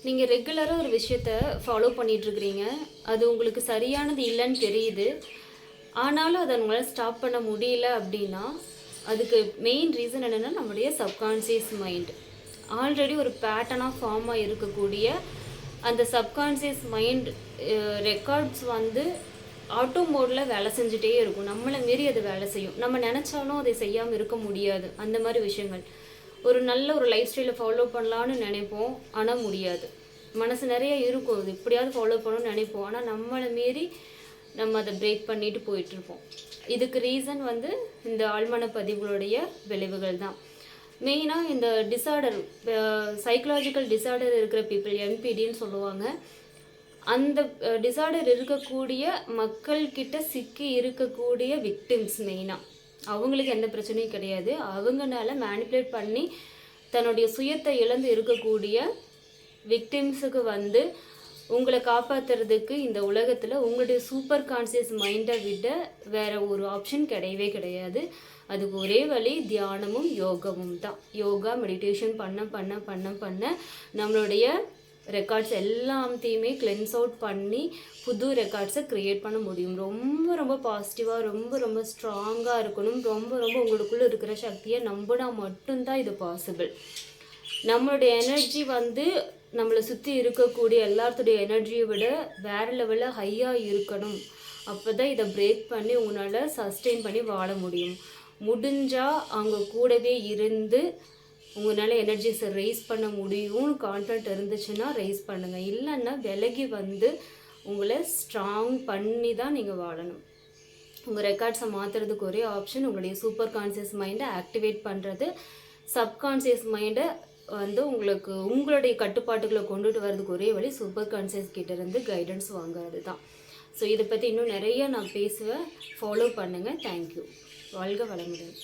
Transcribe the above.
நீங்கள் ரெகுலராக ஒரு விஷயத்த ஃபாலோ பண்ணிகிட்ருக்கிறீங்க, அது உங்களுக்கு சரியானது இல்லைன்னு தெரியுது. ஆனாலும் அதை உங்களால் ஸ்டாப் பண்ண முடியல அப்படின்னா, அதுக்கு மெயின் ரீசன் என்னென்னா நம்முடைய சப்கான்ஷியஸ் மைண்ட். ஆல்ரெடி ஒரு பேட்டர்னாக ஃபார்ம் ஆகி இருக்கக்கூடிய அந்த சப்கான்ஷியஸ் மைண்ட் ரெக்கார்ட்ஸ் வந்து ஆட்டோ மோடில் வேலை செஞ்சுட்டே இருக்கும். நம்மளை மீறி அது வேலை செய்யும். நம்ம நினச்சாலும் அதை செய்யாமல் இருக்க முடியாது. அந்த மாதிரி விஷயங்கள். ஒரு நல்ல ஒரு லைஃப் ஸ்டைலை ஃபாலோ பண்ணலான்னு நினைப்போம், ஆனால் முடியாது. மனசு நிறைய இருக்கும், அது எப்படியாவது ஃபாலோ பண்ணணும்னு நினைப்போம், ஆனால் நம்மளை மீறி நம்ம அதை பிரேக் பண்ணிட்டு போயிட்டுருப்போம். இதுக்கு ரீசன் வந்து இந்த ஆழ்மன பதிவுகளுடைய விளைவுகள் தான். மெயினாக இந்த டிஸார்டர், சைக்கலாஜிக்கல் டிஸார்டர் இருக்கிற பீப்புள், என்பிடின்னு சொல்லுவாங்க. அந்த டிஸார்டர் இருக்கக்கூடிய மக்கள்கிட்ட சிக்கி இருக்கக்கூடிய விக்டிம்ஸ் மெயினாக அவங்களுக்கு எந்த பிரச்சனையும் கிடையாது. அவங்கனால மேனிப்புலேட் பண்ணி தன்னுடைய சுயத்தை இழந்து இருக்கக்கூடிய விக்டிம்ஸுக்கு வந்து உங்களை காப்பாற்றுறதுக்கு இந்த உலகத்தில் உங்களுடைய சூப்பர் கான்சியஸ் மைண்டை விட வேறு ஒரு ஆப்ஷன் கிடையவே கிடையாது. அதுக்கு ஒரே வழி தியானமும் யோகமும் தான். யோகா மெடிடேஷன் பண்ண பண்ண பண்ண பண்ண நம்மளுடைய ரெக்கார்ட்ஸ் எல்லாத்தையுமே கிளென்ஸ் அவுட் பண்ணி புது ரெக்கார்ட்ஸை க்ரியேட் பண்ண முடியும். ரொம்ப ரொம்ப பாசிட்டிவாக, ரொம்ப ரொம்ப ஸ்ட்ராங்காக இருக்கணும். ரொம்ப ரொம்ப உங்களுக்குள்ளே இருக்கிற சக்தியை நம்பினா மட்டும்தான் இது பாசிபிள். நம்மளுடைய எனர்ஜி வந்து நம்மளை சுற்றி இருக்கக்கூடிய எல்லாத்துடைய எனர்ஜியை விட வேறு லெவலில் ஹையாக இருக்கணும். அப்போ தான் இதை பிரேக் பண்ணி உங்களால் சஸ்டெயின் பண்ணி வாழ முடியும். முடிஞ்சால் அவங்க கூடவே இருந்து உங்களால் எனர்ஜிஸை ரைஸ் பண்ண முடியும்னு கான்ஃபிடென்ட் இருந்துச்சுன்னா ரைஸ் பண்ணுங்கள். இல்லைன்னா விலகி வந்து உங்களை ஸ்ட்ராங் பண்ணி தான் நீங்கள் வாழணும். உங்கள் ரெக்கார்ட்ஸை மாற்றுறதுக்கு ஒரே ஆப்ஷன் உங்களுடைய சூப்பர் கான்சியஸ் மைண்டை ஆக்டிவேட் பண்ணுறது. சப்கான்சியஸ் மைண்டை வந்து உங்களுடைய கட்டுப்பாட்டுகளை கொண்டுட்டு வரதுக்கு ஒரே வழி சூப்பர் கான்சியஸ் கிட்டேருந்து கைடன்ஸ் வாங்குறது தான். ஸோ இதை பற்றி இன்னும் நிறைய நான் பேசுவேன். ஃபாலோ பண்ணுங்கள். தேங்க்யூ. வாழ்க வளமுடன்.